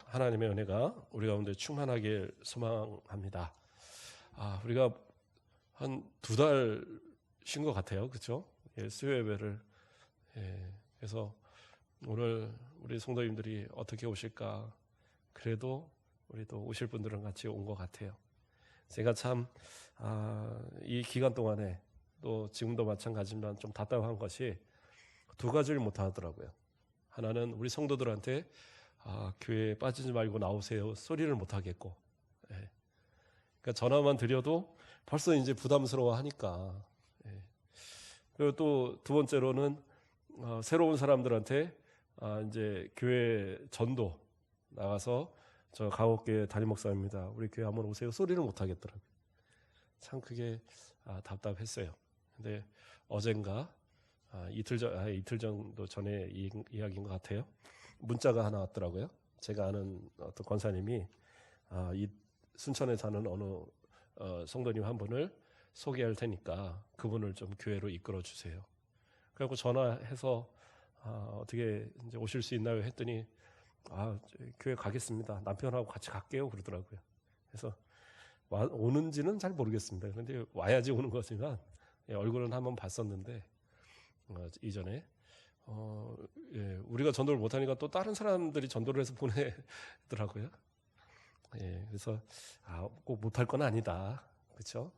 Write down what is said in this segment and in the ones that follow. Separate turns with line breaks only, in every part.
하나님의 은혜가 우리 가운데 충만하길 소망합니다. 우리가 한 2달 쉰 것 같아요. 그렇죠? 수요 예배를. 그래서 오늘 우리 성도님들이 어떻게 오실까? 그래도 우리 또 오실 분들은 같이 온 것 같아요. 제가 참 이 기간 동안에 또 지금도 마찬가지지만 좀 답답한 것이 2가지를 못 하더라고요. 하나는 우리 성도들한테 교회에 빠지지 말고 나오세요 소리를 못 하겠고, 그러니까 전화만 드려도 벌써 이제 부담스러워 하니까. 그리고 또 2번째로는 새로운 사람들한테 이제 교회 전도 나가서 저 가옥교회 담임 목사입니다, 우리 교회 한번 오세요 소리를 못 하겠더라고요. 참 그게 답답했어요. 근데 어젠가 이틀 정도 전에 이야기인 것 같아요. 문자가 하나 왔더라고요. 제가 아는 어떤 권사님이 이 순천에 사는 어느 성도님 한 분을 소개할 테니까 그분을 좀 교회로 이끌어 주세요. 그래서 전화해서 어떻게 이제 오실 수 있나요 했더니 교회 가겠습니다, 남편하고 같이 갈게요 그러더라고요. 그래서 오는지는 잘 모르겠습니다. 그런데 와야지 오는 거지만 얼굴은 한번 봤었는데 이전에 우리가 전도를 못하니까 또 다른 사람들이 전도를 해서 보내더라고요. 그래서 꼭 못할 건 아니다, 그렇죠?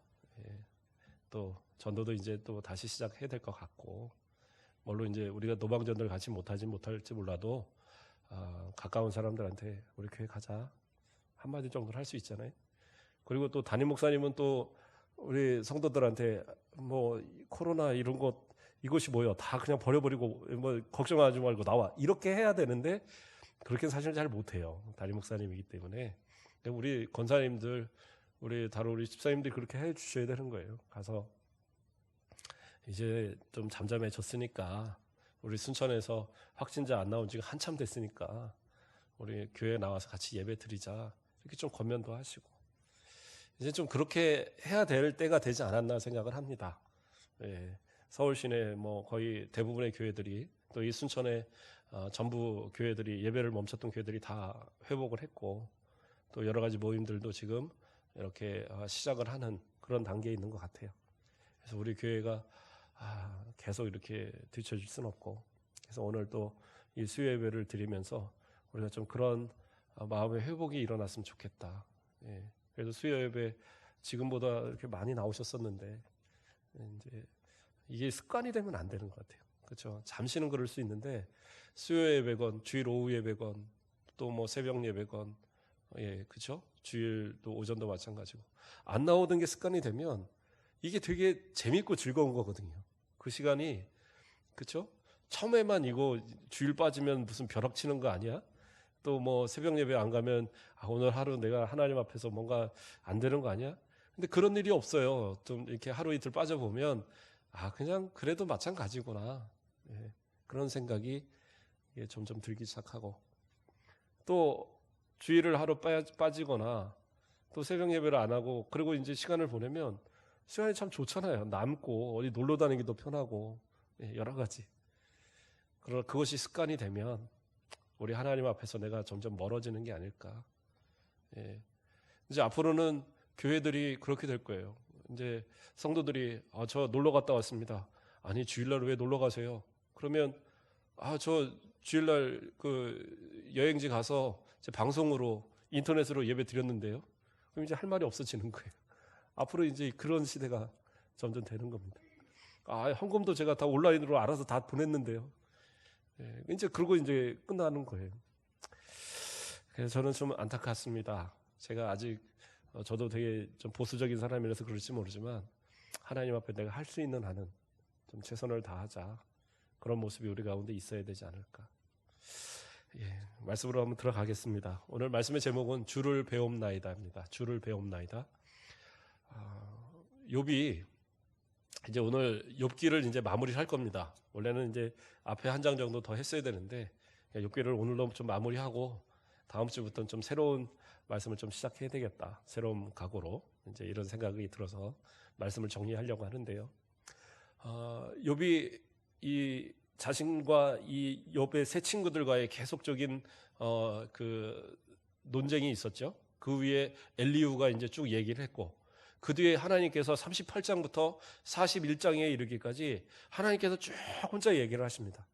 또 전도도 이제 또 다시 시작해야 될 것 같고, 물론 이제 우리가 노방전도를 같이 못할지 몰라도 가까운 사람들한테 우리 교회 가자 한마디 정도는 할 수 있잖아요. 그리고 또 담임 목사님은 또 우리 성도들한테 뭐 코로나 이런 것 이것이 뭐야 다 그냥 버려버리고 뭐 걱정하지 말고 나와 이렇게 해야 되는데 그렇게 사실 잘 못해요, 담임 목사님이기 때문에. 우리 권사님들 우리 집사님들이 그렇게 해 주셔야 되는 거예요. 가서 이제 좀 잠잠해졌으니까 우리 순천에서 확진자 안 나온 지가 한참 됐으니까 우리 교회에 나와서 같이 예배 드리자 이렇게 좀 권면도 하시고, 이제 좀 그렇게 해야 될 때가 되지 않았나 생각을 합니다. 서울 시내 뭐 거의 대부분의 교회들이 또 이 순천의 전부 교회들이 예배를 멈췄던 교회들이 다 회복을 했고, 또 여러 가지 모임들도 지금 이렇게 시작을 하는 그런 단계에 있는 것 같아요. 그래서 우리 교회가 계속 이렇게 뒤처질 수는 없고, 그래서 오늘 또 이 수요 예배를 드리면서 우리가 좀 그런 마음의 회복이 일어났으면 좋겠다. 그래도 수요 예배 지금보다 이렇게 많이 나오셨었는데 이제 이게 습관이 되면 안 되는 것 같아요. 그렇죠? 잠시는 그럴 수 있는데 수요 예배건 주일 오후 예배건 또 뭐 새벽 예배건, 그렇죠? 주일 또 오전도 마찬가지고 안 나오던 게 습관이 되면 이게 되게 재밌고 즐거운 거거든요. 그 시간이, 그렇죠? 처음에만 이거 주일 빠지면 무슨 벼락 치는 거 아니야? 또 뭐 새벽 예배 안 가면 오늘 하루 내가 하나님 앞에서 뭔가 안 되는 거 아니야? 근데 그런 일이 없어요. 좀 이렇게 하루 이틀 빠져보면 그냥 그래도 마찬가지구나, 그런 생각이 점점 들기 시작하고, 또 주일을 하루 빠지거나 또 새벽 예배를 안 하고 그리고 이제 시간을 보내면 시간이 참 좋잖아요. 남고 어디 놀러 다니기도 편하고 여러 가지. 그것이 습관이 되면 우리 하나님 앞에서 내가 점점 멀어지는 게 아닐까. 이제 앞으로는 교회들이 그렇게 될 거예요. 이제 성도들이 저 놀러 갔다 왔습니다. 아니 주일날 왜 놀러 가세요? 그러면 저 주일날 그 여행지 가서 이제 방송으로 인터넷으로 예배 드렸는데요. 그럼 이제 할 말이 없어지는 거예요. 앞으로 이제 그런 시대가 점점 되는 겁니다. 헌금도 제가 다 온라인으로 알아서 다 보냈는데요. 이제 그러고 이제 끝나는 거예요. 그래서 저는 좀 안타깝습니다. 제가 아직 저도 되게 좀 보수적인 사람이라서 그럴지 모르지만 하나님 앞에 내가 할 수 있는 한은 좀 최선을 다하자, 그런 모습이 우리 가운데 있어야 되지 않을까. 말씀으로 한번 들어가겠습니다. 오늘 말씀의 제목은 주를 배움나이다입니다. 주를 배움나이다. 욥이 이제 오늘 욥기를 이제 마무리를 할 겁니다. 원래는 이제 앞에 한 장 정도 더 했어야 되는데 욥기를 오늘로 좀 마무리하고 다음 주부터는 좀 새로운 말씀을 좀 시작해야 되겠다, 새로운 각오로 이제 이런 생각이 들어서 말씀을 정리하려고 하는데요. 욥이 이 자신과 이 욥의 세 친구들과의 계속적인 그 논쟁이 있었죠. 그 위에 엘리후가 이제 쭉 얘기를 했고, 그 뒤에 하나님께서 38장부터 41장에 이르기까지 하나님께서 쭉 혼자 얘기를 하십니다.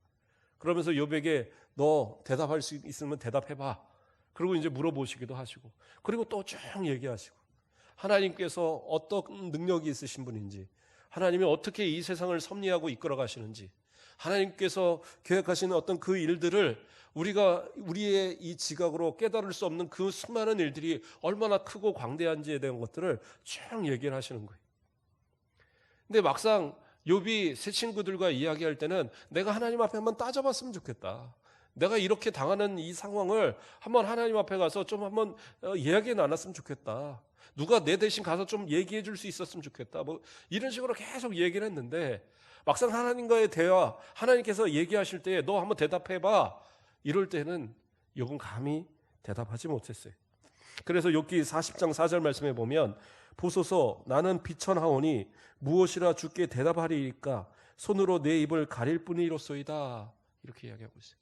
그러면서 욥에게 너 대답할 수 있으면 대답해봐. 그리고 이제 물어보시기도 하시고, 그리고 또 쭉 얘기하시고, 하나님께서 어떤 능력이 있으신 분인지, 하나님이 어떻게 이 세상을 섭리하고 이끌어 가시는지, 하나님께서 계획하시는 어떤 그 일들을 우리가 우리의 이 지각으로 깨달을 수 없는 그 수많은 일들이 얼마나 크고 광대한지에 대한 것들을 쭉 얘기를 하시는 거예요. 근데 막상 욥이 새 친구들과 이야기할 때는 내가 하나님 앞에 한번 따져봤으면 좋겠다. 내가 이렇게 당하는 이 상황을 한번 하나님 앞에 가서 좀 한번 이야기 나눴으면 좋겠다. 누가 내 대신 가서 좀 얘기해 줄 수 있었으면 좋겠다. 뭐 이런 식으로 계속 얘기를 했는데, 막상 하나님과의 대화, 하나님께서 얘기하실 때 너 한번 대답해봐. 이럴 때는 욥은 감히 대답하지 못했어요. 그래서 욥기 40장 4절 말씀에 보면, 보소서 나는 비천하오니 무엇이라 주께 대답하리이까 손으로 내 입을 가릴 뿐이로소이다. 이렇게 이야기하고 있어요.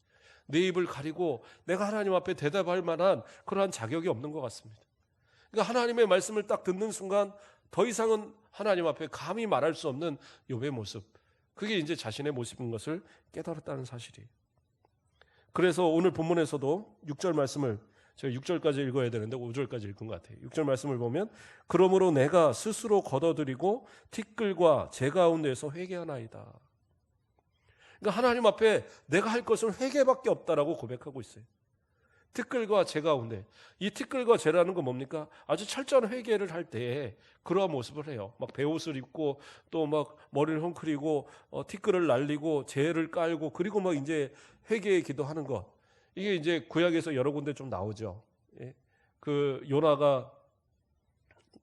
내 입을 가리고 내가 하나님 앞에 대답할 만한 그러한 자격이 없는 것 같습니다. 그러니까 하나님의 말씀을 딱 듣는 순간 더 이상은 하나님 앞에 감히 말할 수 없는 욥의 모습, 그게 이제 자신의 모습인 것을 깨달았다는 사실이에요. 그래서 오늘 본문에서도 6절 말씀을, 제가 6절까지 읽어야 되는데 5절까지 읽은 것 같아요. 6절 말씀을 보면, 그러므로 내가 스스로 걷어들이고 티끌과 제 가운데서 회개하나이다. 그러니까 하나님 앞에 내가 할 것은 회개밖에 없다라고 고백하고 있어요. 티끌과 제 가운데, 이 티끌과 제라는 건 뭡니까? 아주 철저한 회개를 할 때 그러한 모습을 해요. 막 베옷을 입고 또 막 머리를 헝클이고 티끌을 날리고 제를 깔고, 그리고 막 이제 회개의 기도하는 것. 이게 이제 구약에서 여러 군데 좀 나오죠. 예? 그 요나가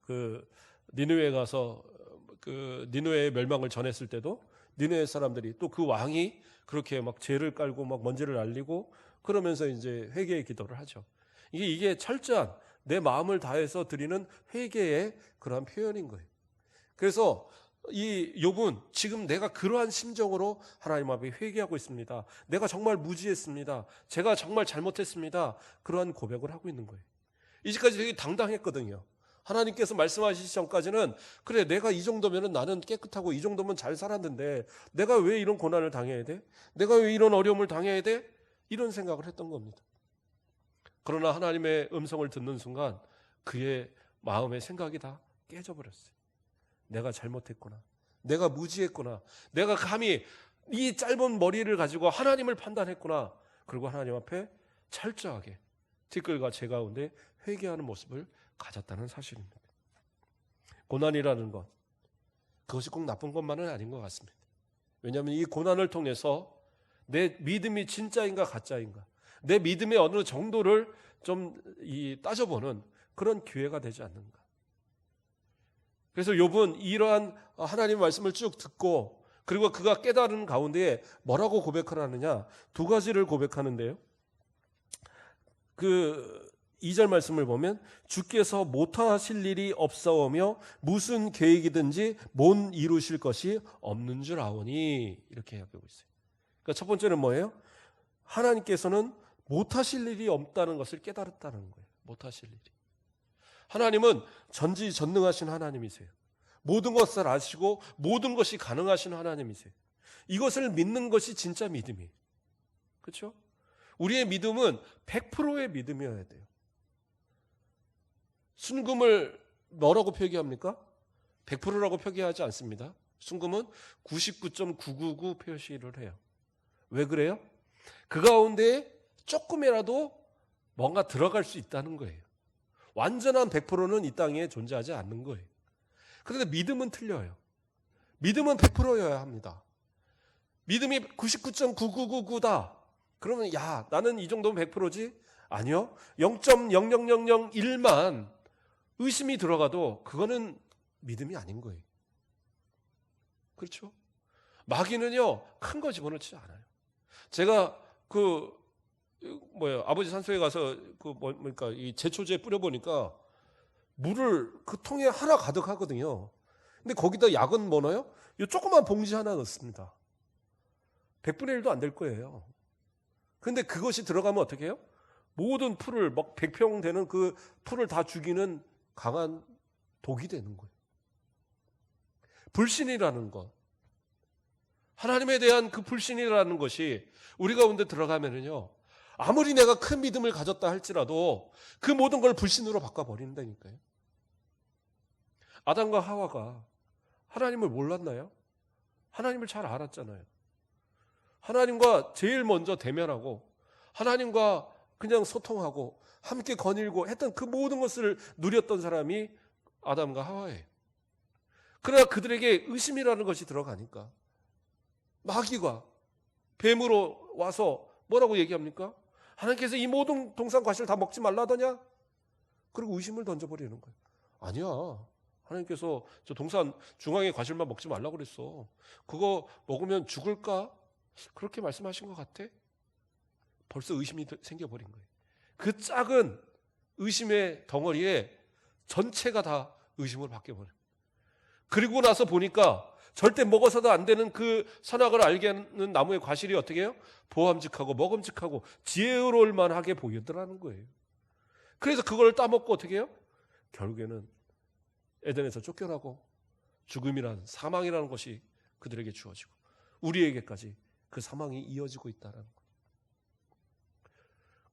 그 니느웨에 가서 그 니느웨의 멸망을 전했을 때도 니느웨 사람들이, 또 그 왕이 그렇게 막 제를 깔고 막 먼지를 날리고 그러면서 이제 회개의 기도를 하죠. 이게 철저한 내 마음을 다해서 드리는 회개의 그러한 표현인 거예요. 그래서 이 욥은 지금 내가 그러한 심정으로 하나님 앞에 회개하고 있습니다. 내가 정말 무지했습니다. 제가 정말 잘못했습니다. 그러한 고백을 하고 있는 거예요. 이제까지 되게 당당했거든요. 하나님께서 말씀하시기 전까지는 그래, 내가 이 정도면 나는 깨끗하고 이 정도면 잘 살았는데 내가 왜 이런 고난을 당해야 돼? 내가 왜 이런 어려움을 당해야 돼? 이런 생각을 했던 겁니다. 그러나 하나님의 음성을 듣는 순간 그의 마음의 생각이 다 깨져버렸어요. 내가 잘못했구나. 내가 무지했구나. 내가 감히 이 짧은 머리를 가지고 하나님을 판단했구나. 그리고 하나님 앞에 철저하게 티끌과 제 가운데 회개하는 모습을 가졌다는 사실입니다. 고난이라는 것, 그것이 꼭 나쁜 것만은 아닌 것 같습니다. 왜냐하면 이 고난을 통해서 내 믿음이 진짜인가 가짜인가, 내 믿음의 어느 정도를 좀 따져보는 그런 기회가 되지 않는가. 그래서 욥은 이러한 하나님의 말씀을 쭉 듣고, 그리고 그가 깨달은 가운데 뭐라고 고백을 하느냐, 두 가지를 고백하는데요. 그 2절 말씀을 보면, 주께서 못하실 일이 없사오며 무슨 계획이든지 못 이루실 것이 없는 줄 아오니, 이렇게 이야기하고 있어요. 그러니까 첫 번째는 뭐예요? 하나님께서는 못하실 일이 없다는 것을 깨달았다는 거예요. 못하실 일이. 하나님은 전지전능하신 하나님이세요. 모든 것을 아시고 모든 것이 가능하신 하나님이세요. 이것을 믿는 것이 진짜 믿음이에요. 그렇죠? 우리의 믿음은 100%의 믿음이어야 돼요. 순금을 뭐라고 표기합니까? 100%라고 표기하지 않습니다. 순금은 99.999 표시를 해요. 왜 그래요? 그 가운데 조금이라도 뭔가 들어갈 수 있다는 거예요. 완전한 100%는 이 땅에 존재하지 않는 거예요. 그런데 믿음은 틀려요. 믿음은 100%여야 합니다. 믿음이 99.9999다. 그러면 야, 나는 이 정도면 100%지? 아니요. 0.00001만 의심이 들어가도 그거는 믿음이 아닌 거예요. 그렇죠? 마귀는요, 큰 거 집어넣지 않아요. 제가 아버지 산소에 가서 이 제초제 뿌려보니까 물을 그 통에 하나 가득 하거든요. 근데 거기다 약은 뭐 넣어요? 이 조그만 봉지 하나 넣습니다. 100분의 1도 안 될 거예요. 그런데 그것이 들어가면 어떻게 해요? 모든 풀을 막 100평 되는 그 풀을 다 죽이는 강한 독이 되는 거예요. 불신이라는 것, 하나님에 대한 그 불신이라는 것이 우리 가운데 들어가면은요, 아무리 내가 큰 믿음을 가졌다 할지라도 그 모든 걸 불신으로 바꿔버린다니까요. 아담과 하와가 하나님을 몰랐나요? 하나님을 잘 알았잖아요. 하나님과 제일 먼저 대면하고 하나님과 그냥 소통하고 함께 거닐고 했던 그 모든 것을 누렸던 사람이 아담과 하와예요. 그러나 그들에게 의심이라는 것이 들어가니까 마귀가 뱀으로 와서 뭐라고 얘기합니까? 하나님께서 이 모든 동산 과실을 다 먹지 말라더냐? 그리고 의심을 던져버리는 거예요. 아니야. 하나님께서 저 동산 중앙의 과실만 먹지 말라고 그랬어. 그거 먹으면 죽을까? 그렇게 말씀하신 것 같아? 벌써 의심이 생겨버린 거예요. 그 작은 의심의 덩어리에 전체가 다 의심으로 바뀌어버려요. 그리고 나서 보니까 절대 먹어서도 안 되는 그 선악을 알게 하는 나무의 과실이 어떻게 해요? 보암직하고 먹음직하고 지혜로울 만하게 보이더라는 거예요. 그래서 그걸 따먹고 어떻게 해요? 결국에는 에덴에서 쫓겨나고 죽음이란 사망이라는 것이 그들에게 주어지고 우리에게까지 그 사망이 이어지고 있다는 것.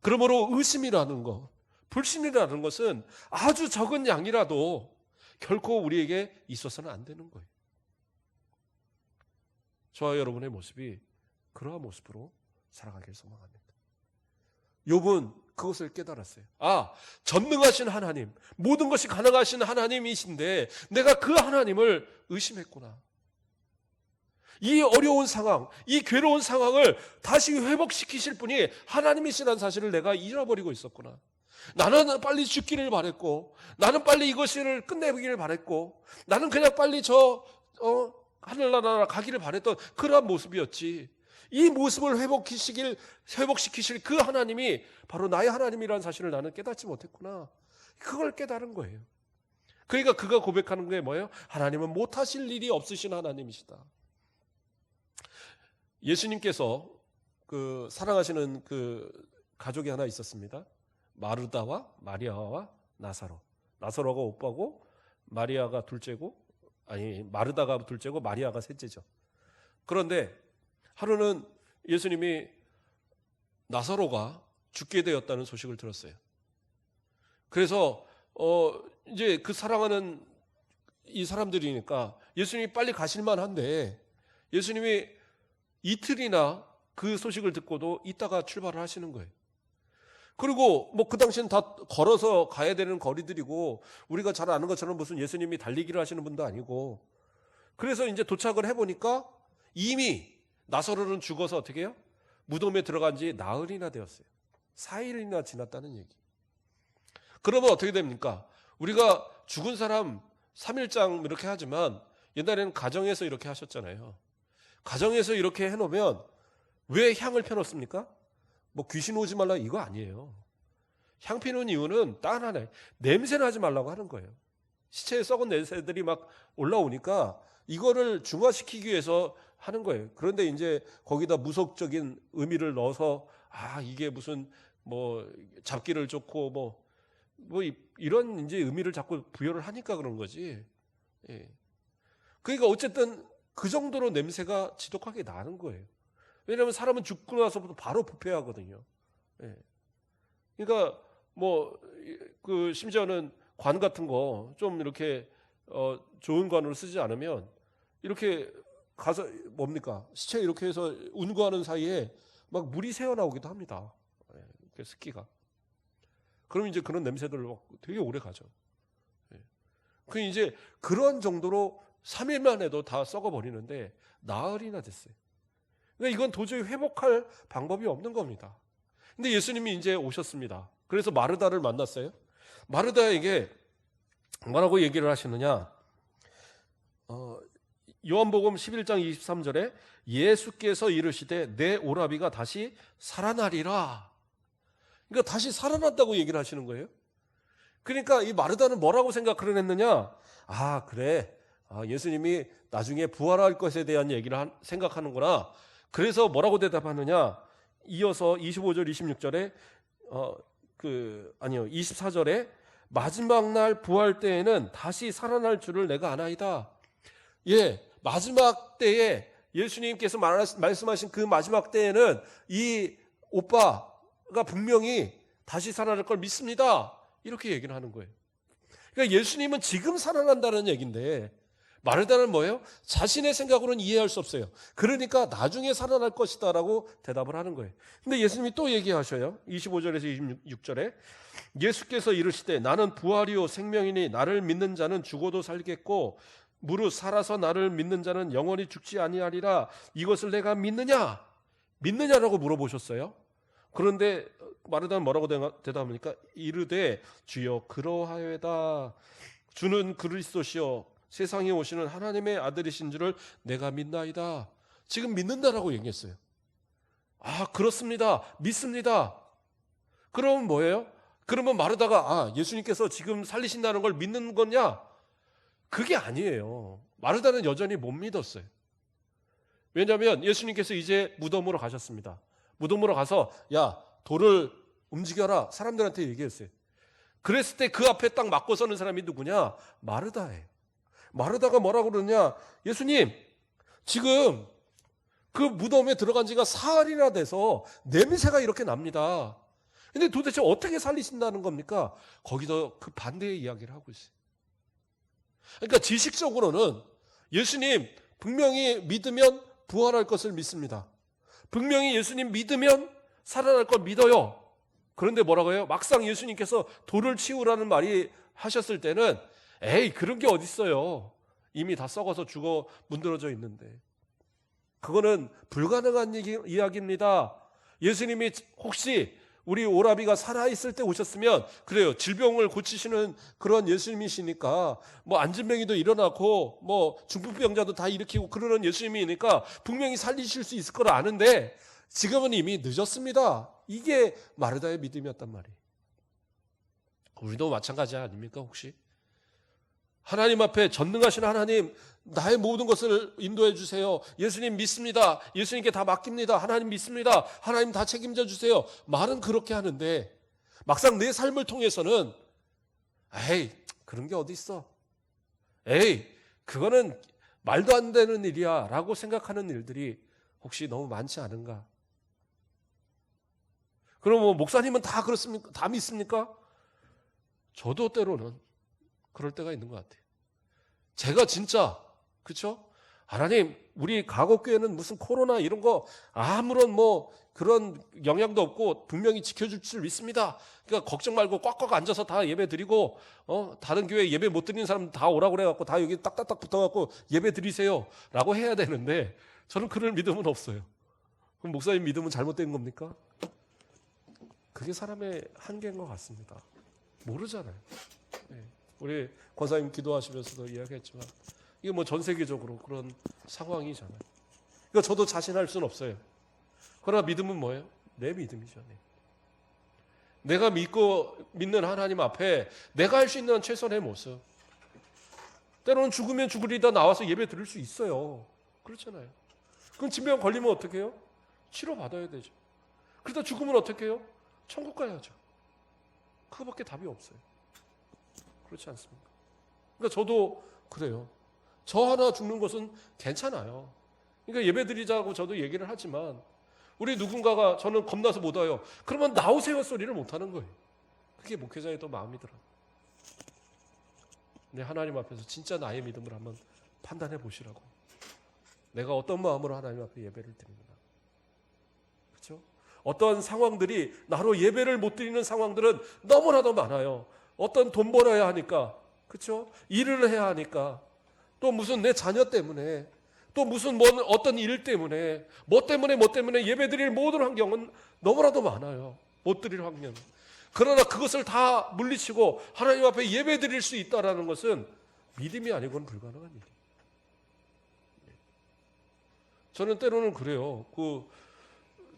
그러므로 의심이라는 것, 불신이라는 것은 아주 적은 양이라도 결코 우리에게 있어서는 안 되는 거예요. 저와 여러분의 모습이 그러한 모습으로 살아가길 소망합니다. 욥은 그것을 깨달았어요. 아, 전능하신 하나님, 모든 것이 가능하신 하나님이신데 내가 그 하나님을 의심했구나. 이 어려운 상황, 이 괴로운 상황을 다시 회복시키실 분이 하나님이시라는 사실을 내가 잃어버리고 있었구나. 나는 빨리 죽기를 바랬고, 나는 빨리 이것을 끝내기를 바랬고, 나는 그냥 빨리 하늘나라 가기를 바랬던 그러한 모습이었지. 이 모습을 회복시키실 그 하나님이 바로 나의 하나님이라는 사실을 나는 깨닫지 못했구나. 그걸 깨달은 거예요. 그러니까 그가 고백하는 게 뭐예요? 하나님은 못하실 일이 없으신 하나님이시다. 예수님께서 그 사랑하시는 그 가족이 하나 있었습니다. 마르다와 마리아와 나사로. 나사로가 오빠고 마리아가 둘째고, 아니 마르다가 둘째고 마리아가 셋째죠. 그런데 하루는 예수님이 나사로가 죽게 되었다는 소식을 들었어요. 그래서 이제 그 사랑하는 이 사람들이니까 예수님이 빨리 가실만 한데 예수님이 이틀이나 그 소식을 듣고도 있다가 출발을 하시는 거예요. 그리고 뭐 그 당시는 다 걸어서 가야 되는 거리들이고 우리가 잘 아는 것처럼 무슨 예수님이 달리기를 하시는 분도 아니고, 그래서 이제 도착을 해보니까 이미 나사로는 죽어서 어떻게 해요? 무덤에 들어간 지 나흘이나 되었어요. 4일이나 지났다는 얘기. 그러면 어떻게 됩니까? 우리가 죽은 사람 3일장 이렇게 하지만 옛날에는 가정에서 이렇게 하셨잖아요. 가정에서 이렇게 해놓으면 왜 향을 펴놓습니까? 뭐 귀신 오지 말라 이거 아니에요. 향 피는 이유는 딱 하나예요. 냄새 나지 말라고 하는 거예요. 시체에 썩은 냄새들이 막 올라오니까 이거를 중화시키기 위해서 하는 거예요. 그런데 이제 거기다 무속적인 의미를 넣어서 이게 무슨 뭐 잡기를 좋고 뭐 이런 이제 의미를 자꾸 부여를 하니까 그런 거지. 예. 그러니까 어쨌든 그 정도로 냄새가 지독하게 나는 거예요. 왜냐하면 사람은 죽고 나서부터 바로 부패하거든요. 예. 그러니까 뭐 그 심지어는 관 같은 거 좀 이렇게 좋은 관으로 쓰지 않으면 이렇게 가서 뭡니까? 시체 이렇게 해서 운구하는 사이에 막 물이 새어나오기도 합니다. 예. 습기가. 그럼 이제 그런 냄새들을 막 되게 오래 가죠. 예. 그 이제 그런 정도로 3일만 해도 다 썩어버리는데 나흘이나 됐어요. 그러니까 이건 도저히 회복할 방법이 없는 겁니다. 근데 예수님이 이제 오셨습니다. 그래서 마르다를 만났어요. 마르다에게 뭐라고 얘기를 하시느냐? 요한복음 11장 23절에 예수께서 이르시되 내 오라비가 다시 살아나리라. 그러니까 다시 살아났다고 얘기를 하시는 거예요. 그러니까 이 마르다는 뭐라고 생각을 했느냐? 그래. 예수님이 나중에 부활할 것에 대한 얘기를 생각하는구나. 그래서 뭐라고 대답하느냐? 이어서 25절 26절에 24절에 마지막 날 부활 때에는 다시 살아날 줄을 내가 아나이다. 예, 마지막 때에 예수님께서 말씀하신 그 마지막 때에는 이 오빠가 분명히 다시 살아날 걸 믿습니다. 이렇게 얘기를 하는 거예요. 그러니까 예수님은 지금 살아난다는 얘기인데 마르다는 뭐예요? 자신의 생각으로는 이해할 수 없어요. 그러니까 나중에 살아날 것이다 라고 대답을 하는 거예요. 근데 예수님이 또 얘기하셔요. 25절에서 26절에 예수께서 이르시되 나는 부활이요 생명이니 나를 믿는 자는 죽어도 살겠고 무릇 살아서 나를 믿는 자는 영원히 죽지 아니하리라. 이것을 내가 믿느냐? 믿느냐라고 물어보셨어요. 그런데 마르다는 뭐라고 대답합니까? 이르되 주여 그러하여다. 주는 그리스도시요 세상에 오시는 하나님의 아들이신 줄을 내가 믿나이다. 지금 믿는다라고 얘기했어요. 아, 그렇습니다. 믿습니다. 그러면 뭐예요? 그러면 마르다가 예수님께서 지금 살리신다는 걸 믿는 거냐? 그게 아니에요. 마르다는 여전히 못 믿었어요. 왜냐하면 예수님께서 이제 무덤으로 가셨습니다. 무덤으로 가서 야, 돌을 움직여라 사람들한테 얘기했어요. 그랬을 때 그 앞에 딱 맞고 서는 사람이 누구냐? 마르다예요. 마르다가 뭐라고 그러냐? 예수님, 지금 그 무덤에 들어간 지가 사흘이나 돼서 냄새가 이렇게 납니다. 근데 도대체 어떻게 살리신다는 겁니까? 거기서 그 반대의 이야기를 하고 있어요. 그러니까 지식적으로는 예수님 분명히 믿으면 부활할 것을 믿습니다. 분명히 예수님 믿으면 살아날 걸 믿어요. 그런데 뭐라고 해요? 막상 예수님께서 돌을 치우라는 말이 하셨을 때는 에이, 그런 게 어딨어요. 이미 다 썩어서 죽어 문드러져 있는데. 그거는 불가능한 이야기입니다. 예수님이 혹시 우리 오라비가 살아있을 때 오셨으면 그래요. 질병을 고치시는 그런 예수님이시니까 뭐 안진뱅이도 일어나고 뭐 중풍병자도 다 일으키고 그러는 예수님이니까 분명히 살리실 수 있을 걸 아는데 지금은 이미 늦었습니다. 이게 마르다의 믿음이었단 말이에요. 우리도 마찬가지 아닙니까 혹시? 하나님 앞에 전능하신 하나님, 나의 모든 것을 인도해 주세요. 예수님 믿습니다. 예수님께 다 맡깁니다. 하나님 믿습니다. 하나님 다 책임져 주세요. 말은 그렇게 하는데 막상 내 삶을 통해서는 에이, 그런 게 어디 있어? 에이, 그거는 말도 안 되는 일이야 라고 생각하는 일들이 혹시 너무 많지 않은가? 그럼 뭐 목사님은 다 그렇습니까? 다 믿습니까? 저도 때로는 그럴 때가 있는 것 같아요. 제가 진짜 그렇죠? 하나님, 우리 가곡교회는 무슨 코로나 이런 거 아무런 뭐 그런 영향도 없고 분명히 지켜줄 줄 믿습니다. 그러니까 걱정 말고 꽉꽉 앉아서 다 예배 드리고 다른 교회 예배 못 드리는 사람 다 오라고 그래갖고 다 여기 딱딱딱 붙어갖고 예배 드리세요 라고 해야 되는데 저는 그럴 믿음은 없어요. 그럼 목사님 믿음은 잘못된 겁니까? 그게 사람의 한계인 것 같습니다. 모르잖아요. 네. 우리 권사님 기도하시면서도 이야기했지만 이게 뭐 전 세계적으로 그런 상황이잖아요. 그러니까 저도 자신할 수는 없어요. 그러나 믿음은 뭐예요? 내 믿음이죠. 내가 믿는 하나님 앞에 내가 할 수 있는 최선의 모습. 때로는 죽으면 죽으리다 나와서 예배 드릴 수 있어요. 그렇잖아요. 그럼 질병 걸리면 어떻게 해요? 치료받아야 되죠. 그러다 죽으면 어떻게 해요? 천국 가야죠. 그거밖에 답이 없어요. 그렇지 않습니까? 그러니까 저도 그래요. 저 하나 죽는 것은 괜찮아요. 그러니까 예배 드리자고 저도 얘기를 하지만 우리 누군가가 저는 겁나서 못 와요. 그러면 나오세요 소리를 못 하는 거예요. 그게 목회자의 또 마음이더라. 근데 하나님 앞에서 진짜 나의 믿음을 한번 판단해 보시라고. 내가 어떤 마음으로 하나님 앞에 예배를 드리는가. 그렇죠? 어떤 상황들이 나로 예배를 못 드리는 상황들은 너무나도 많아요. 어떤 돈 벌어야 하니까, 그렇죠? 일을 해야 하니까, 또 무슨 내 자녀 때문에, 또 무슨 어떤 일 때문에, 뭐 때문에 예배 드릴 모든 환경은 너무나도 많아요. 못 드릴 환경. 그러나 그것을 다 물리치고 하나님 앞에 예배 드릴 수 있다라는 것은 믿음이 아니고는 불가능한 일이에요. 저는 때로는 그래요.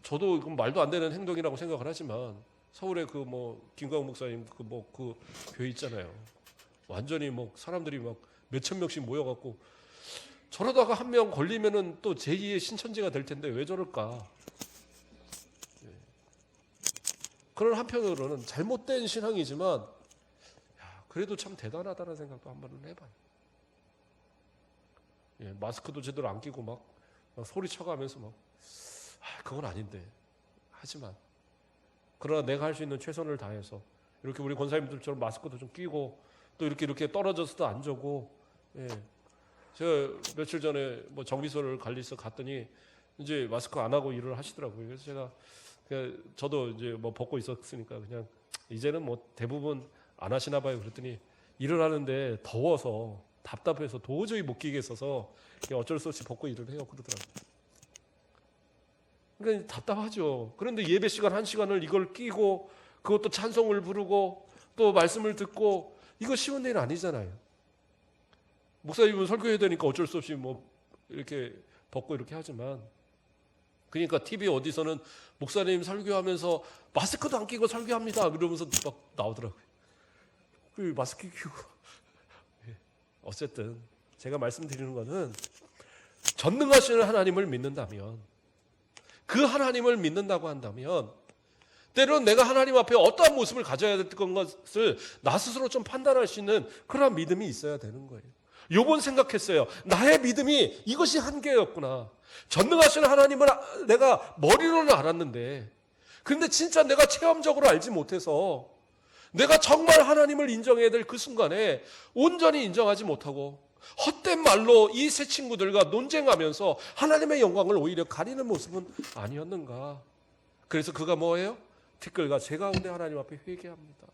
저도 말도 안 되는 행동이라고 생각을 하지만 서울에 김광욱 목사님 그 교회 있잖아요. 완전히 사람들이 막 몇천 명씩 모여갖고 저러다가 한 명 걸리면은 또 제2의 신천지가 될 텐데 왜 저럴까? 그런 한편으로는 잘못된 신앙이지만 그래도 참 대단하다는 생각도 한 번은 해봐요. 마스크도 제대로 안 끼고 막 소리쳐가면서 그건 아닌데 하지만 그러나 내가 할 수 있는 최선을 다해서 이렇게 우리 권사님들처럼 마스크도 좀 끼고 또 이렇게 떨어져서도 안 자고. 제가 며칠 전에 정비소를 관리소 갔더니 이제 마스크 안 하고 일을 하시더라고요. 그래서 제가 저도 이제 벗고 있었으니까 그냥 이제는 대부분 안 하시나 봐요. 그랬더니 일을 하는데 더워서 답답해서 도저히 못 끼겠어서 어쩔 수 없이 벗고 일을 해요. 그러더라고요. 그러니까 답답하죠. 그런데 예배 시간 1시간을 이걸 끼고 그것도 찬송을 부르고 또 말씀을 듣고 이거 쉬운 일 아니잖아요. 목사님은 설교해야 되니까 어쩔 수 없이 이렇게 벗고 이렇게 하지만 그러니까 TV 어디서는 목사님 설교하면서 마스크도 안 끼고 설교합니다. 그러면서 막 나오더라고요. 그 마스크 끼고. 어쨌든 제가 말씀드리는 것은 전능하시는 하나님을 믿는다면 그 하나님을 믿는다고 한다면 때로는 내가 하나님 앞에 어떠한 모습을 가져야 될 것을 나 스스로 좀 판단할 수 있는 그런 믿음이 있어야 되는 거예요. 욥은 생각했어요. 나의 믿음이 이것이 한계였구나. 전능하시는 하나님을 내가 머리로는 알았는데 그런데 진짜 내가 체험적으로 알지 못해서 내가 정말 하나님을 인정해야 될 그 순간에 온전히 인정하지 못하고 헛된 말로 이 세 친구들과 논쟁하면서 하나님의 영광을 오히려 가리는 모습은 아니었는가. 그래서 그가 뭐예요? 티끌과 제 가운데 하나님 앞에 회개합니다.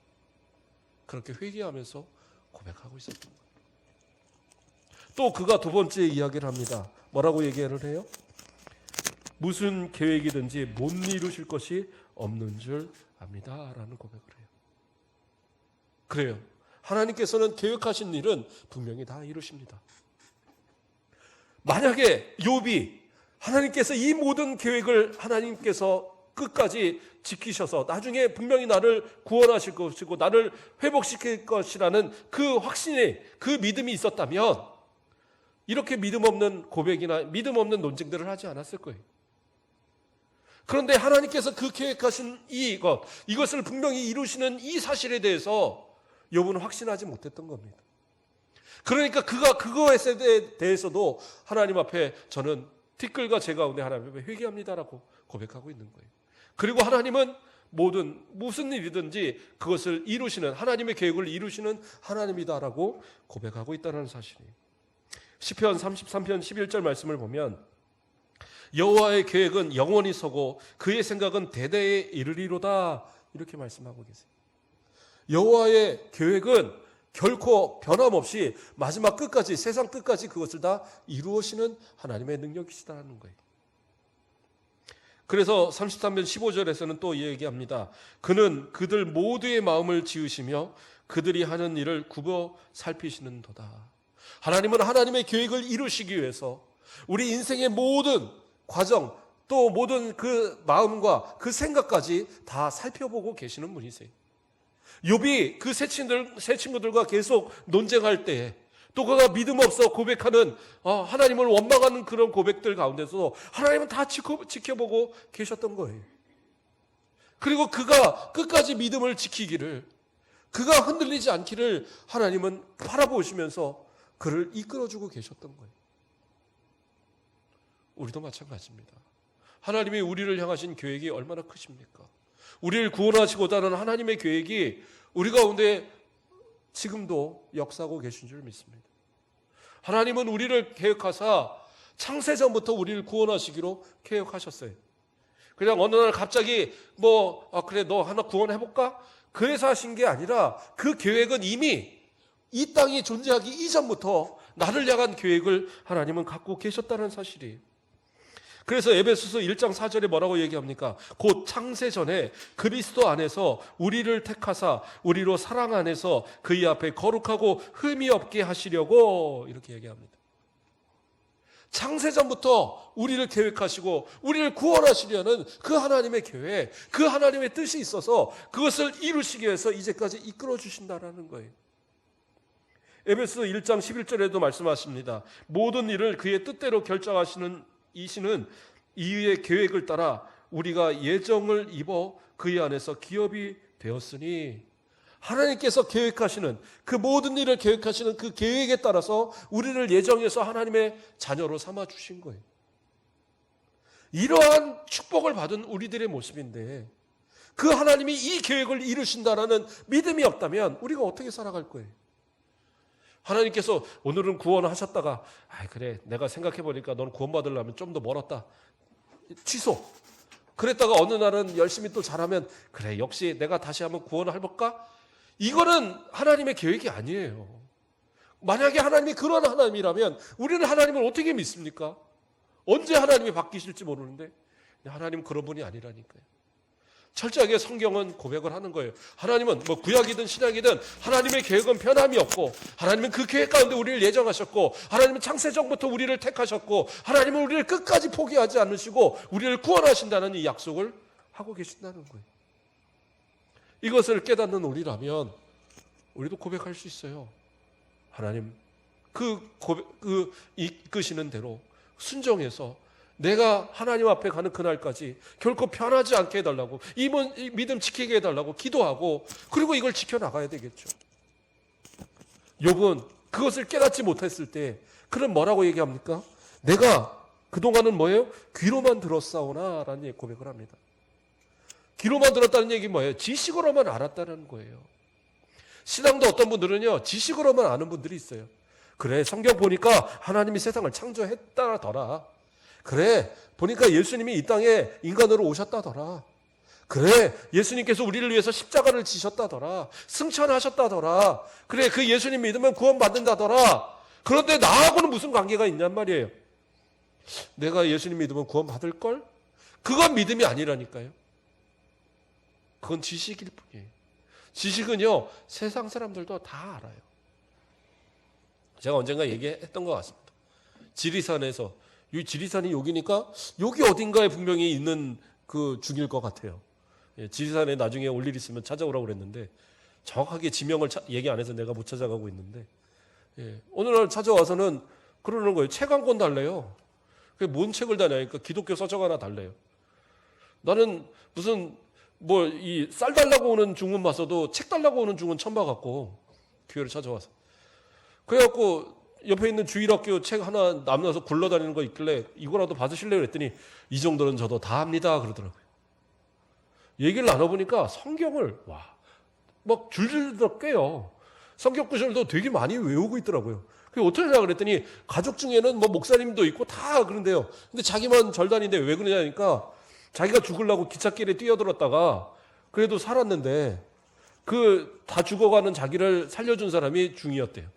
그렇게 회개하면서 고백하고 있었던 거예요. 또 그가 두 번째 이야기를 합니다. 뭐라고 얘기를 해요? 무슨 계획이든지 못 이루실 것이 없는 줄 압니다 라는 고백을 해요. 그래요. 하나님께서는 계획하신 일은 분명히 다 이루십니다. 만약에 욥이 하나님께서 이 모든 계획을 하나님께서 끝까지 지키셔서 나중에 분명히 나를 구원하실 것이고 나를 회복시킬 것이라는 그 확신이 그 믿음이 있었다면 이렇게 믿음 없는 고백이나 믿음 없는 논쟁들을 하지 않았을 거예요. 그런데 하나님께서 그 계획하신 이것을 분명히 이루시는 이 사실에 대해서 욥은 확신하지 못했던 겁니다. 그러니까 그가 그거에 대해서도 하나님 앞에 저는 티끌과 제 가운데 하나님 앞에 회개합니다라고 고백하고 있는 거예요. 그리고 하나님은 무슨 일이든지 그것을 이루시는 하나님의 계획을 이루시는 하나님이다라고 고백하고 있다는 사실이에요. 시편 33편 11절 말씀을 보면 여호와의 계획은 영원히 서고 그의 생각은 대대에 이르리로다 이렇게 말씀하고 계세요. 여호와의 계획은 결코 변함없이 마지막 끝까지 세상 끝까지 그것을 다 이루시는 하나님의 능력이시다는 거예요. 그래서 33편 15절에서는 또 얘기합니다. 그는 그들 모두의 마음을 지으시며 그들이 하는 일을 굽어 살피시는도다. 하나님은 하나님의 계획을 이루시기 위해서 우리 인생의 모든 과정 또 모든 그 마음과 그 생각까지 다 살펴보고 계시는 분이세요. 욥이 그 세 친구들과 계속 논쟁할 때에 또 그가 믿음 없어 고백하는 하나님을 원망하는 그런 고백들 가운데서도 하나님은 다 지켜보고 계셨던 거예요. 그리고 그가 끝까지 믿음을 지키기를 그가 흔들리지 않기를 하나님은 바라보시면서 그를 이끌어주고 계셨던 거예요. 우리도 마찬가지입니다. 하나님이 우리를 향하신 계획이 얼마나 크십니까? 우리를 구원하시고자 하는 하나님의 계획이 우리 가운데 지금도 역사하고 계신 줄 믿습니다. 하나님은 우리를 계획하사 창세전부터 우리를 구원하시기로 계획하셨어요. 그냥 어느 날 갑자기 그래 너 하나 구원해볼까? 그래서 하신 게 아니라 그 계획은 이미 이 땅이 존재하기 이전부터 나를 향한 계획을 하나님은 갖고 계셨다는 사실이에요. 그래서 에베소서 1장 4절에 뭐라고 얘기합니까? 곧 창세 전에 그리스도 안에서 우리를 택하사 우리로 사랑 안에서 그의 앞에 거룩하고 흠이 없게 하시려고 이렇게 얘기합니다. 창세 전부터 우리를 계획하시고 우리를 구원하시려는 그 하나님의 계획, 그 하나님의 뜻이 있어서 그것을 이루시기 위해서 이제까지 이끌어 주신다라는 거예요. 에베소 1장 11절에도 말씀하십니다. 모든 일을 그의 뜻대로 결정하시는 이시는 이의 계획을 따라 우리가 예정을 입어 그의 안에서 기업이 되었으니, 하나님께서 계획하시는 그 모든 일을 계획하시는 그 계획에 따라서 우리를 예정해서 하나님의 자녀로 삼아 주신 거예요. 이러한 축복을 받은 우리들의 모습인데, 그 하나님이 이 계획을 이루신다라는 믿음이 없다면 우리가 어떻게 살아갈 거예요? 하나님께서 오늘은 구원하셨다가 그래 내가 생각해보니까 너는 구원받으려면 좀 더 멀었다, 취소. 그랬다가 어느 날은 열심히 또 잘하면 그래 역시 내가 다시 한번 구원을 해볼까? 이거는 하나님의 계획이 아니에요. 만약에 하나님이 그런 하나님이라면 우리는 하나님을 어떻게 믿습니까? 언제 하나님이 바뀌실지 모르는데 하나님은 그런 분이 아니라니까요. 철저하게 성경은 고백을 하는 거예요. 하나님은 구약이든 신약이든 하나님의 계획은 변함이 없고, 하나님은 그 계획 가운데 우리를 예정하셨고, 하나님은 창세전부터 우리를 택하셨고, 하나님은 우리를 끝까지 포기하지 않으시고 우리를 구원하신다는 이 약속을 하고 계신다는 거예요. 이것을 깨닫는 우리라면 우리도 고백할 수 있어요. 하나님 그 이끄시는 대로 순종해서 내가 하나님 앞에 가는 그날까지 결코 변하지 않게 해달라고, 이 믿음 지키게 해달라고 기도하고, 그리고 이걸 지켜나가야 되겠죠. 욥은 그것을 깨닫지 못했을 때 그는 뭐라고 얘기합니까? 내가 그동안은 뭐예요? 귀로만 들었사오나 라는 고백을 합니다. 귀로만 들었다는 얘기는 뭐예요? 지식으로만 알았다는 거예요. 신앙도 어떤 분들은요, 지식으로만 아는 분들이 있어요. 그래 성경 보니까 하나님이 세상을 창조했다더라. 그래 보니까 예수님이 이 땅에 인간으로 오셨다더라. 그래 예수님께서 우리를 위해서 십자가를 지셨다더라. 승천하셨다더라. 그래 그 예수님 믿으면 구원받는다더라. 그런데 나하고는 무슨 관계가 있냔 말이에요. 내가 예수님 믿으면 구원받을걸? 그건 믿음이 아니라니까요. 그건 지식일 뿐이에요. 지식은요 세상 사람들도 다 알아요. 제가 언젠가 얘기했던 것 같습니다. 지리산에서, 이 지리산이 여기니까 여기 어딘가에 분명히 있는 그 중일 것 같아요. 지리산에 나중에 올 일 있으면 찾아오라고 그랬는데 정확하게 지명을 얘기 안 해서 내가 못 찾아가고 있는데, 어느 날 찾아와서는 그러는 거예요. 책 한 권 달래요. 그게 뭔 책을 다냐니까 기독교 서적 하나 달래요. 나는 무슨 이 쌀 달라고 오는 중은 봤어도 책 달라고 오는 중은 처음 봐갖고 교회를 찾아와서, 그래갖고 옆에 있는 주일학교 책 하나 남나서 굴러다니는 거 있길래 이거라도 받으실래요? 그랬더니 이 정도는 저도 다 합니다 그러더라고요. 얘기를 나눠보니까 성경을 막 줄줄 껴요. 성경 구절도 되게 많이 외우고 있더라고요. 그게 어떻게 하냐 그랬더니 가족 중에는 목사님도 있고 다 그런데요. 근데 자기만 절단인데 왜 그러냐니까 자기가 죽으려고 기찻길에 뛰어들었다가 그래도 살았는데 그 다 죽어가는 자기를 살려준 사람이 중이었대요.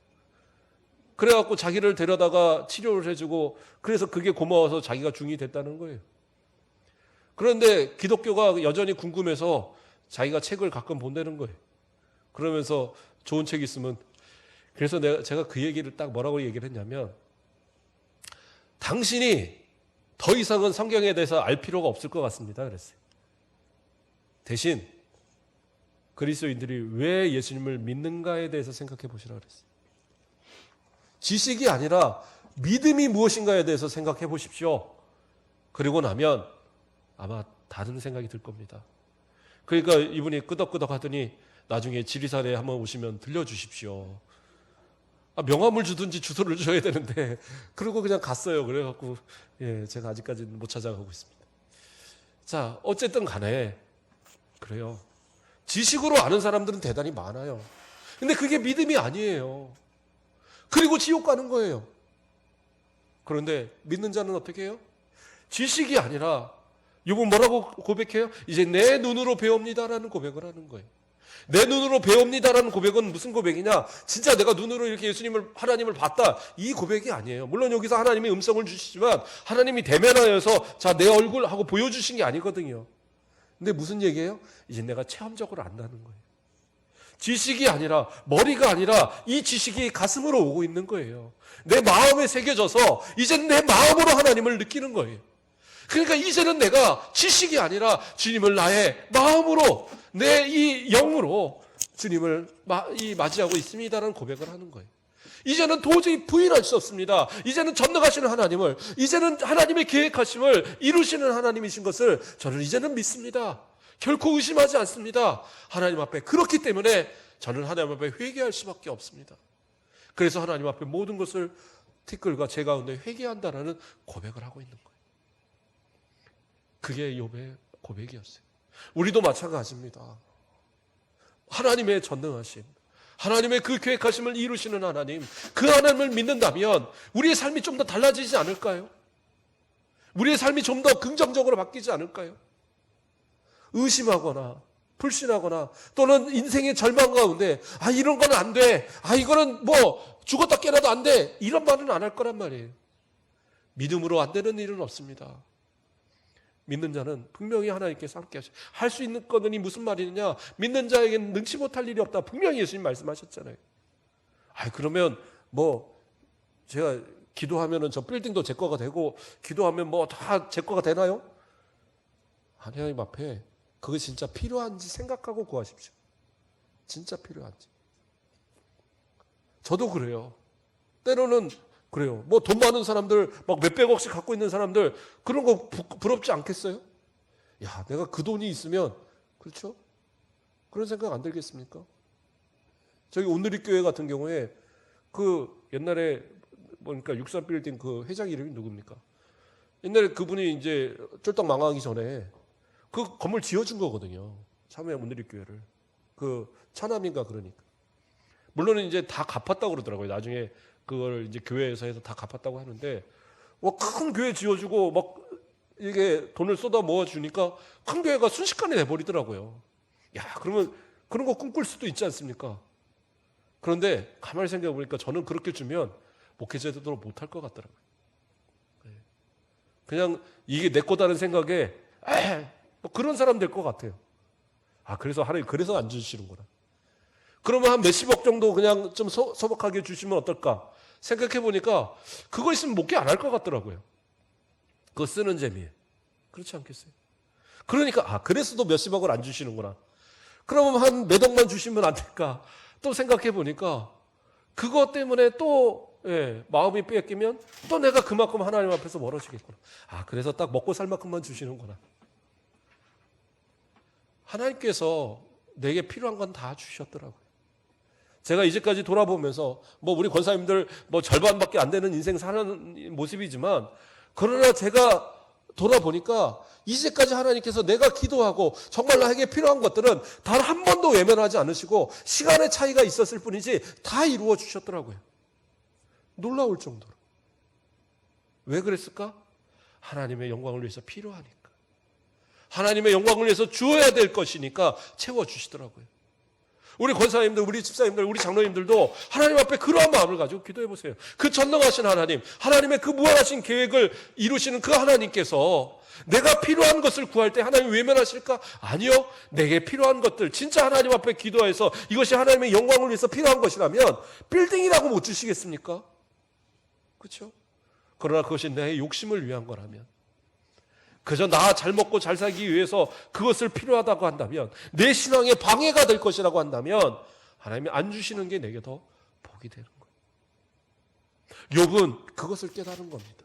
그래갖고 자기를 데려다가 치료를 해주고, 그래서 그게 고마워서 자기가 중이 됐다는 거예요. 그런데 기독교가 여전히 궁금해서 자기가 책을 가끔 본다는 거예요. 그러면서 좋은 책 있으면, 그래서 제가 그 얘기를 딱 뭐라고 얘기를 했냐면, 당신이 더 이상은 성경에 대해서 알 필요가 없을 것 같습니다 그랬어요. 대신 그리스도인들이 왜 예수님을 믿는가에 대해서 생각해 보시라고 그랬어요. 지식이 아니라 믿음이 무엇인가에 대해서 생각해 보십시오. 그리고 나면 아마 다른 생각이 들 겁니다. 그러니까 이분이 끄덕끄덕 하더니 나중에 지리산에 한번 오시면 들려주십시오. 명함을 주든지 주소를 줘야 되는데 그러고 그냥 갔어요. 그래갖고 제가 아직까지는 못 찾아가고 있습니다. 자, 어쨌든 간에 그래요. 지식으로 아는 사람들은 대단히 많아요. 근데 그게 믿음이 아니에요. 그리고 지옥 가는 거예요. 그런데 믿는 자는 어떻게 해요? 지식이 아니라, 욥은 뭐라고 고백해요? 이제 내 눈으로 배웁니다라는 고백을 하는 거예요. 내 눈으로 배웁니다라는 고백은 무슨 고백이냐? 진짜 내가 눈으로 이렇게 하나님을 봤다, 이 고백이 아니에요. 물론 여기서 하나님이 음성을 주시지만 하나님이 대면하여서 자, 내 얼굴 하고 보여주신 게 아니거든요. 근데 무슨 얘기예요? 이제 내가 체험적으로 안다는 거예요. 지식이 아니라, 머리가 아니라 이 지식이 가슴으로 오고 있는 거예요. 내 마음에 새겨져서 이제는 내 마음으로 하나님을 느끼는 거예요. 그러니까 이제는 내가 지식이 아니라 주님을 나의 마음으로, 내 이 영으로 주님을 맞이하고 있습니다라는 고백을 하는 거예요. 이제는 도저히 부인할 수 없습니다. 이제는 전능하시는 하나님을, 이제는 하나님의 계획하심을 이루시는 하나님이신 것을 저는 이제는 믿습니다. 결코 의심하지 않습니다. 하나님 앞에. 그렇기 때문에 저는 하나님 앞에 회개할 수밖에 없습니다. 그래서 하나님 앞에 모든 것을 티끌과 제 가운데 회개한다라는 고백을 하고 있는 거예요. 그게 욥의 고백이었어요. 우리도 마찬가지입니다. 하나님의 전능하심, 하나님의 그 계획하심을 이루시는 하나님, 그 하나님을 믿는다면 우리의 삶이 좀 더 달라지지 않을까요? 우리의 삶이 좀 더 긍정적으로 바뀌지 않을까요? 의심하거나 불신하거나 또는 인생의 절망 가운데 이런 건 안 돼, 이거는 뭐 죽었다 깨어나도 안 돼, 이런 말은 안 할 거란 말이에요. 믿음으로 안 되는 일은 없습니다. 믿는 자는 분명히 하나님께서 함께 하시고, 할 수 있는 거니 무슨 말이냐, 믿는 자에게는 능치 못할 일이 없다, 분명히 예수님 말씀하셨잖아요. 그러면 뭐 제가 기도하면은 저 빌딩도 제 거가 되고 기도하면 뭐 다 제 거가 되나요? 하나님 앞에 그게 진짜 필요한지 생각하고 구하십시오. 진짜 필요한지. 저도 그래요. 때로는 그래요. 뭐 돈 많은 사람들, 막 몇백억씩 갖고 있는 사람들, 그런 거 부럽지 않겠어요? 야, 내가 그 돈이 있으면, 그렇죠? 그런 생각 안 들겠습니까? 저희 오늘리 교회 같은 경우에 그 옛날에 그러니까 63빌딩 그 회장 이름이 누굽니까? 옛날에 그분이 이제 쫄딱 망하기 전에 그 건물 지어준 거거든요. 참회 오늘리 교회를. 그 차남인가 그러니까. 물론 이제 다 갚았다고 그러더라고요. 나중에 그걸 이제 교회에서 해서 다 갚았다고 하는데, 큰 교회 지어주고 막 이게 돈을 쏟아 모아주니까 큰 교회가 순식간에 돼버리더라고요. 야, 그러면 그런 거 꿈꿀 수도 있지 않습니까? 그런데 가만히 생각해 보니까 저는 그렇게 주면 목회자들도 못할 것 같더라고요. 그냥 이게 내 거다는 생각에 뭐 그런 사람 될 것 같아요. 그래서 하나님 그래서 안 주시는구나. 그러면 한 몇십억 정도 그냥 좀 소박하게 주시면 어떨까 생각해 보니까 그거 있으면 목회 안 할 것 같더라고요. 그거 쓰는 재미에. 그렇지 않겠어요? 그러니까 그래서도 몇십억을 안 주시는구나. 그러면 한 몇 억만 주시면 안 될까 또 생각해 보니까 그것 때문에 또 마음이 뺏기면 또 내가 그만큼 하나님 앞에서 멀어지겠구나. 그래서 딱 먹고 살 만큼만 주시는구나. 하나님께서 내게 필요한 건 다 주셨더라고요. 제가 이제까지 돌아보면서 뭐 우리 권사님들 뭐 절반밖에 안 되는 인생 사는 모습이지만, 그러나 제가 돌아보니까 이제까지 하나님께서 내가 기도하고 정말 나에게 필요한 것들은 단 한 번도 외면하지 않으시고 시간의 차이가 있었을 뿐이지 다 이루어 주셨더라고요. 놀라울 정도로. 왜 그랬을까? 하나님의 영광을 위해서 필요하니까. 하나님의 영광을 위해서 주어야 될 것이니까 채워주시더라고요. 우리 권사님들, 우리 집사님들, 우리 장로님들도 하나님 앞에 그러한 마음을 가지고 기도해 보세요. 그 전능하신 하나님, 하나님의 그 무한하신 계획을 이루시는 그 하나님께서 내가 필요한 것을 구할 때 하나님 외면하실까? 아니요. 내게 필요한 것들 진짜 하나님 앞에 기도해서 이것이 하나님의 영광을 위해서 필요한 것이라면 빌딩이라고 못 주시겠습니까? 그렇죠? 그러나 그것이 내 욕심을 위한 거라면, 그저 나 잘 먹고 잘 살기 위해서 그것을 필요하다고 한다면, 내 신앙에 방해가 될 것이라고 한다면 하나님이 안 주시는 게 내게 더 복이 되는 거예요. 욥은 그것을 깨달은 겁니다.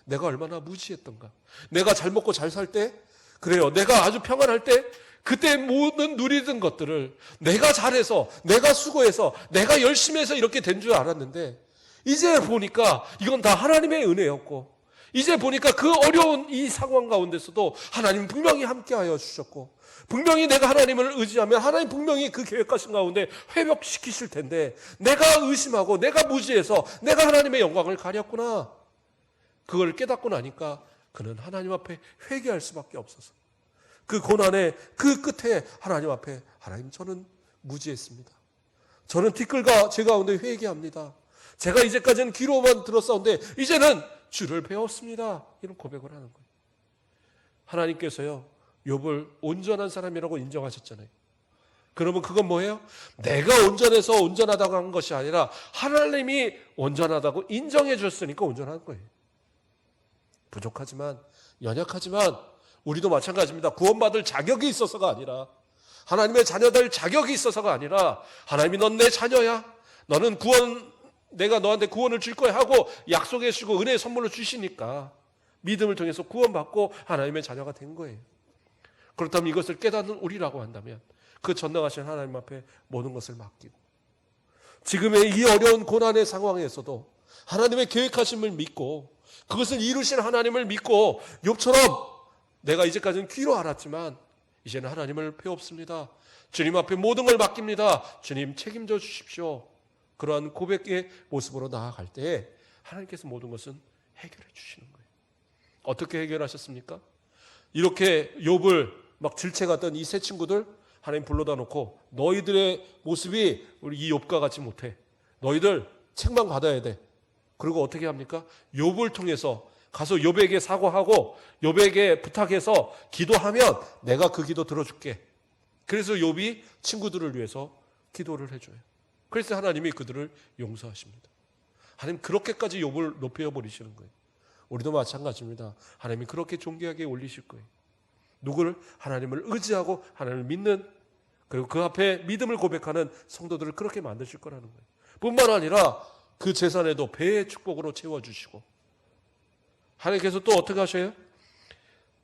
내가 얼마나 무지했던가. 내가 잘 먹고 잘 살 때, 그래요, 내가 아주 평안할 때 그때 모든 누리던 것들을 내가 잘해서, 내가 수고해서, 내가 열심히 해서 이렇게 된 줄 알았는데, 이제 보니까 이건 다 하나님의 은혜였고, 이제 보니까 그 어려운 이 상황 가운데서도 하나님 분명히 함께하여 주셨고, 분명히 내가 하나님을 의지하면 하나님 분명히 그 계획하신 가운데 회복시키실 텐데, 내가 의심하고 내가 무지해서 내가 하나님의 영광을 가렸구나. 그걸 깨닫고 나니까 그는 하나님 앞에 회개할 수밖에 없어서, 그 고난의 그 끝에 하나님 앞에, 하나님 저는 무지했습니다. 저는 티끌과 제 가운데 회개합니다. 제가 이제까지는 귀로만 들었었는데 이제는 주를 배웠습니다. 이런 고백을 하는 거예요. 하나님께서요, 욥을 온전한 사람이라고 인정하셨잖아요. 그러면 그건 뭐예요? 내가 온전해서 온전하다고 한 것이 아니라 하나님이 온전하다고 인정해 줬으니까 온전한 거예요. 부족하지만, 연약하지만 우리도 마찬가지입니다. 구원받을 자격이 있어서가 아니라, 하나님의 자녀될 자격이 있어서가 아니라, 하나님이 넌 내 자녀야, 너는 구원 내가 너한테 구원을 줄 거야 하고 약속해 주시고 은혜의 선물로 주시니까 믿음을 통해서 구원받고 하나님의 자녀가 된 거예요. 그렇다면 이것을 깨닫는 우리라고 한다면 그 전능하신 하나님 앞에 모든 것을 맡기고 지금의 이 어려운 고난의 상황에서도 하나님의 계획하심을 믿고 그것을 이루신 하나님을 믿고 욥처럼 내가 이제까지는 귀로 알았지만 이제는 하나님을 배웁습니다. 주님 앞에 모든 걸 맡깁니다. 주님 책임져 주십시오. 그러한 고백의 모습으로 나아갈 때 하나님께서 모든 것은 해결해 주시는 거예요. 어떻게 해결하셨습니까? 이렇게 욥을 막 질책하던 이 세 친구들 하나님 불러다 놓고 너희들의 모습이 우리 이 욥과 같지 못해. 너희들 책망 받아야 돼. 그리고 어떻게 합니까? 욥을 통해서 가서 욥에게 사과하고 욥에게 부탁해서 기도하면 내가 그 기도 들어줄게. 그래서 욥이 친구들을 위해서 기도를 해줘요. 그래서 하나님이 그들을 용서하십니다. 하나님 그렇게까지 욥을 높여버리시는 거예요. 우리도 마찬가지입니다. 하나님이 그렇게 존귀하게 올리실 거예요. 누구를? 하나님을 의지하고 하나님을 믿는 그리고 그 앞에 믿음을 고백하는 성도들을 그렇게 만드실 거라는 거예요. 뿐만 아니라 그 재산에도 배의 축복으로 채워주시고 하나님께서 또 어떻게 하셔요?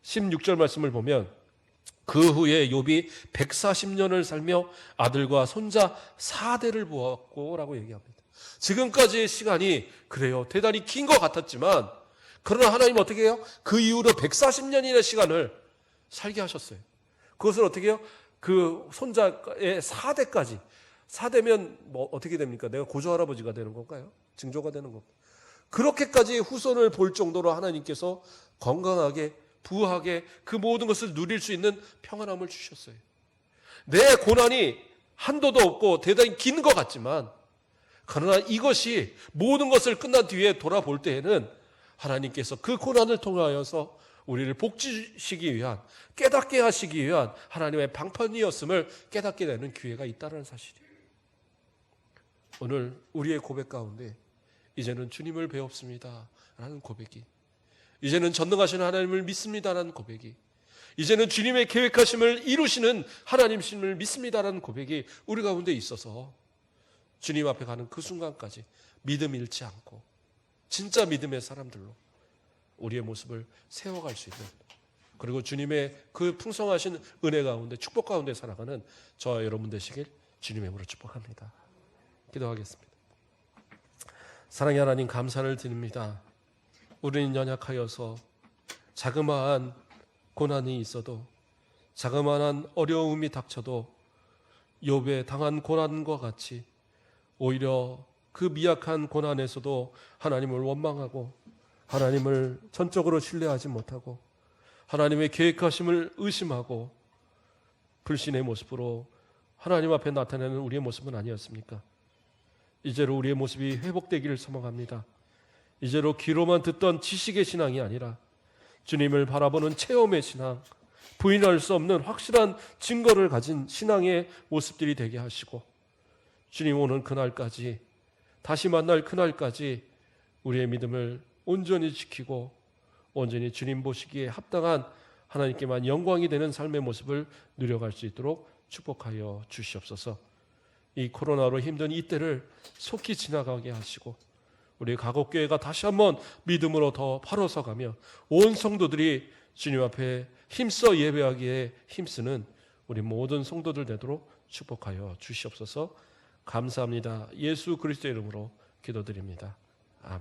16절 말씀을 보면 그 후에 욥이 140년을 살며 아들과 손자 4대를 보았고 라고 얘기합니다. 지금까지의 시간이 그래요. 대단히 긴 것 같았지만 그러나 하나님 어떻게 해요? 그 이후로 140년이나 시간을 살게 하셨어요. 그것을 어떻게 해요? 그 손자의 4대까지 4대면 뭐 어떻게 됩니까? 내가 고조할아버지가 되는 건가요? 증조가 되는 건가요? 그렇게까지 후손을 볼 정도로 하나님께서 건강하게 부하게 그 모든 것을 누릴 수 있는 평안함을 주셨어요. 내 고난이 한도도 없고 대단히 긴 것 같지만 그러나 이것이 모든 것을 끝난 뒤에 돌아볼 때에는 하나님께서 그 고난을 통하여서 우리를 복지시기 위한 깨닫게 하시기 위한 하나님의 방편이었음을 깨닫게 되는 기회가 있다는 사실이에요. 오늘 우리의 고백 가운데 이제는 주님을 배웁습니다 라는 고백이 이제는 전능하신 하나님을 믿습니다라는 고백이 이제는 주님의 계획하심을 이루시는 하나님심을 믿습니다라는 고백이 우리 가운데 있어서 주님 앞에 가는 그 순간까지 믿음 잃지 않고 진짜 믿음의 사람들로 우리의 모습을 세워갈 수 있는 그리고 주님의 그 풍성하신 은혜 가운데 축복 가운데 살아가는 저와 여러분 되시길 주님의 이름으로 축복합니다. 기도하겠습니다. 사랑의 하나님 감사를 드립니다. 우리는 연약하여서 자그마한 고난이 있어도 자그마한 어려움이 닥쳐도 욥의 당한 고난과 같이 오히려 그 미약한 고난에서도 하나님을 원망하고 하나님을 전적으로 신뢰하지 못하고 하나님의 계획하심을 의심하고 불신의 모습으로 하나님 앞에 나타내는 우리의 모습은 아니었습니까? 이제로 우리의 모습이 회복되기를 소망합니다. 이제로 귀로만 듣던 지식의 신앙이 아니라 주님을 바라보는 체험의 신앙, 부인할 수 없는 확실한 증거를 가진 신앙의 모습들이 되게 하시고 주님 오는 그날까지 다시 만날 그날까지 우리의 믿음을 온전히 지키고 온전히 주님 보시기에 합당한 하나님께만 영광이 되는 삶의 모습을 누려갈 수 있도록 축복하여 주시옵소서. 이 코로나로 힘든 이때를 속히 지나가게 하시고 우리 가곡교회가 다시 한번 믿음으로 더 바로 서가며 온 성도들이 주님 앞에 힘써 예배하기에 힘쓰는 우리 모든 성도들 되도록 축복하여 주시옵소서. 감사합니다. 예수 그리스도의 이름으로 기도드립니다.